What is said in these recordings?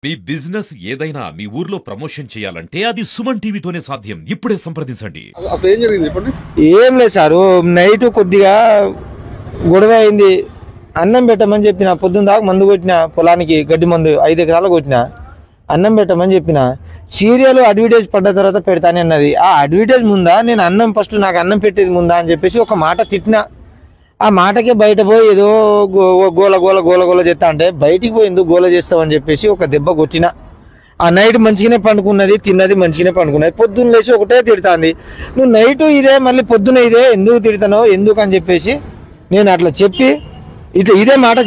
మీ business ఏదైనా మీ ఊర్లో promotion చేయాలంటే అది సుమన్ టీవీతోనే సాధ్యం. ఇప్పుడే సంప్రదించండి. అసలు ఏం జరిగింది చెప్పండి. ఏం లేదు సారు, నైట్ కొద్దిగా గొడవ అయింది. అన్నం పెట్టమని చెప్పిన, పొద్దున్న దాకా మందు కొట్టిన, పొలానికి గడ్డి మందు 5 ఎకరాలు కొట్టిన. అన్నం పెట్టమని చెప్పిన, సీరియల్ అడ్వర్టైజ్ పడ్డ తర్వాత పెడతానే అన్నది. ఆ అడ్వర్టైజ్ ముందా, నేను అన్నం ఫస్ట్ నాకు అన్నం పెట్టేది ముందా అని చెప్పేసి ఒక మాట తిట్టిన. ఆ మాటకే బయట పోయి ఏదో గోల గోల గోల గోల చేస్తా అంటే, బయటికి పోయి ఎందుకు గోల చేస్తావని చెప్పేసి ఒక దెబ్బ కొట్టిన. ఆ నైట్ మంచిగానే పండుకున్నది, తిన్నది మంచిగానే పండుకున్నది. పొద్దున్న లేచి ఒకటే తిడుతుంది, నువ్వు నైట్ ఇదే మళ్ళీ పొద్దున ఇదే ఎందుకు తిడతానో ఎందుకు అని చెప్పేసి నేను అట్లా చెప్పి ఇదే మాట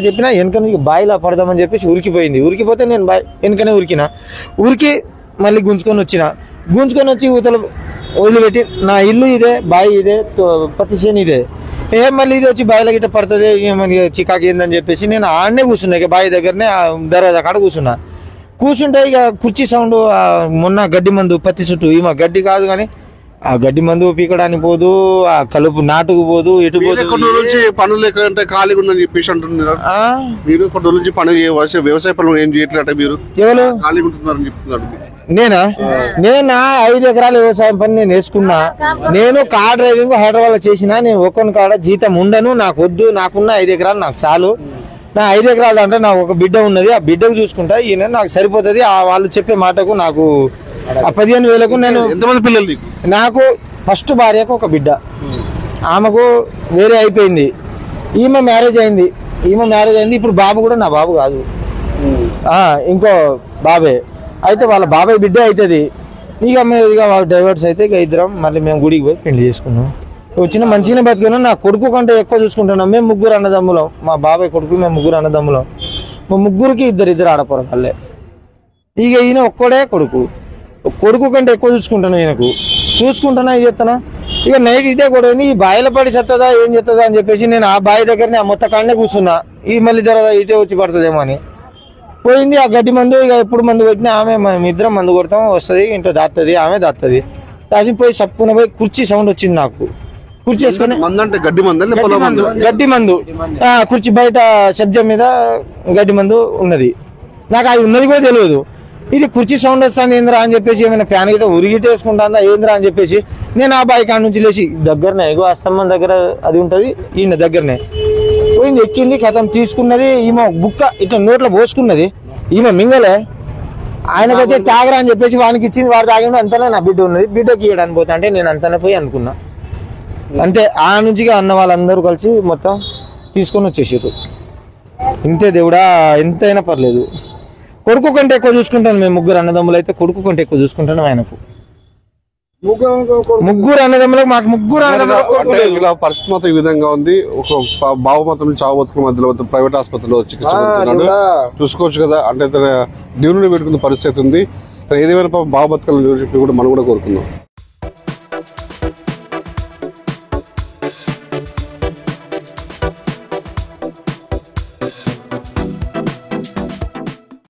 చెప్పిన వెనక నీకు బాయిలా పడదామని చెప్పేసి ఉరికిపోయింది. ఉరికిపోతే నేను వెనకనే ఉరికి మళ్ళీ గుంజుకొని వచ్చి ఊతలు వదిలిపెట్టి, నా ఇల్లు ఇదే, బాయి ఇదే, పత్తి చేను ఇదే, మళ్ళీ ఇది వచ్చి బాయిల గిట్ట పడుతుంది ఏమని చికాకు ఏందని చెప్పేసి నేను ఆడనే కూర్చున్నా. ఇక బావి దగ్గరనే దర్వాజా కాడ కూర్చుంటే ఇక కుర్చీ సౌండ్, మొన్న గడ్డి మందు పత్తి చుట్టూ, ఈమె గడ్డి కాదు కానీ ఆ గడ్డి మందు పీకడానికి పోదు, ఆ కలుపు నాటుకు పోదు, ఎటు పోదు. నుంచి పనులు లేకుంటే ఖాళీగా ఉందని చెప్పేసి అంటున్నారు. మీరు కొన్ని రోజుల నుంచి పని వ్యవసాయ పనులు ఏం చేయట్లేట, మీరు ఎవరు ఖాళీగా ఉంటున్నారని చెప్తున్నారు. నేను 5 ఎకరాల వ్యవసాయం పని నేను వేసుకున్నా. నేను కార్ డ్రైవింగ్ హైదరాబాద్ లో చేసిన. నేను ఒక్కొక్క కాడ జీతం ఉండను, నాకు వద్దు, నాకున్న 5 ఎకరాలు నాకు చాలు. నా 5 ఎకరాలు అంటే నాకు ఒక బిడ్డ ఉన్నది, ఆ బిడ్డకు చూసుకుంటా, ఈయన నాకు సరిపోతుంది. వాళ్ళు చెప్పే మాటకు నాకు ఆ 15,000కు నేను. ఎంతమంది పిల్లలు? నాకు ఫస్ట్ భార్యకు ఒక బిడ్డ, ఆమెకు వేరే అయిపోయింది. ఈమె మ్యారేజ్ అయింది. ఇప్పుడు బాబు కూడా నా బాబు కాదు, ఇంకో బాబే. అయితే వాళ్ళ బాబాయ్ బిడ్డ అవుతుంది. ఇక డైవర్స్ అయితే ఇక ఇద్దరం మళ్ళీ మేము గుడికి పోయి పెళ్లి చేసుకున్నాం. వచ్చిన మంచిగానే బతుకున్నాం. నా కొడుకు కంటే ఎక్కువ చూసుకుంటున్నాం. మేము 3 అన్నదమ్ములం, మా బాబాయ్ కొడుకు, మేము 3 అన్నదమ్ములం. మా 3కి ఇద్దరు ఆడపొరగాళ్ళే. ఇక ఈయన ఒక్కడే కొడుకు కంటే ఎక్కువ చూసుకుంటాను. ఈయనకు చూసుకుంటున్నా, ఇది చెప్తానా. ఇక నైట్ ఇదే గొడవ, ఈ బాయిల పడి చెత్తదా ఏం చెత్తదా అని చెప్పేసి నేను ఆ బావి దగ్గరనే ఆ మొత్తం కాడనే కూర్చున్నా. ఈ మళ్ళీ తర్వాత ఇటే వచ్చి పడుతుందేమో అని పోయింది ఆ గడ్డి మందు. ఇక ఎప్పుడు మందు కొట్టినా ఆమె, మేమిద్దరం మందు కొడతాం, వస్తుంది, ఇంట్లో దాస్తుంది, ఆమె దాస్తుంది. దాచి పోయి సప్పున పోయి కుర్చీ సౌండ్ వచ్చింది. నాకు కుర్చీ వేసుకొని గడ్డి మందు కుర్చీ బయట సబ్జా మీద గడ్డి మందు ఉన్నది. నాకు అది ఉన్నది కూడా తెలియదు. ఇది కుర్చీ సౌండ్ వస్తుంది ఏంద్రా అని చెప్పేసి, ఏమైనా ఫ్యాన్ గిట్ట ఉరిగిటే వేసుకుంటుందా ఏంద్రా అని చెప్పేసి నేను ఆ బాయి కాడ నుంచి లేచి దగ్గరనే ఎగో అస్తమ్మం దగ్గర అది ఉంటుంది, ఈయన దగ్గరనే పోయింది, ఎక్కింది, కథం తీసుకున్నది. ఈమె బుక్క ఇట్లా నోట్లో పోసుకున్నది. ఈమె మింగలే. ఆయనకు వచ్చే తాగరా అని చెప్పేసి వానికి ఇచ్చింది, వాడు తాగిండు. అంతనే నా బిడ్డ ఉన్నది, బిడ్డకి ఇవ్వడానికి పోతా అంటే నేను అంతనే పోయి అనుకున్నా. అంతే, ఆ నుంచి అన్న వాళ్ళందరూ కలిసి మొత్తం తీసుకొని వచ్చేసారు. ఇంతే దేవుడా, ఎంతైనా పర్లేదు. కొడుకు కంటే ఎక్కువ చూసుకుంటాను. మేము 3 అన్నదమ్ములు అయితే కొడుకు కంటే ఎక్కువ చూసుకుంటాను. ఆయనకు 3 అన్నదమ్ములకు, మాకు 3 అన్నదమ్ములు. పరిస్థితి మాత్రం ఈ విధంగా ఉంది. ఒక బావ మాత్రం చావు బతుకుల మధ్యలో ప్రైవేట్ ఆసుపత్రిలో చికిత్స పొందుతున్నాడు. చూసుకోవచ్చు కదా, అంటే దేవుని పెట్టుకున్న పరిస్థితి ఉంది. ఏదేమైనా బావ బతుకలు చెప్పి కూడా మనం కూడా కోరుకుందాం.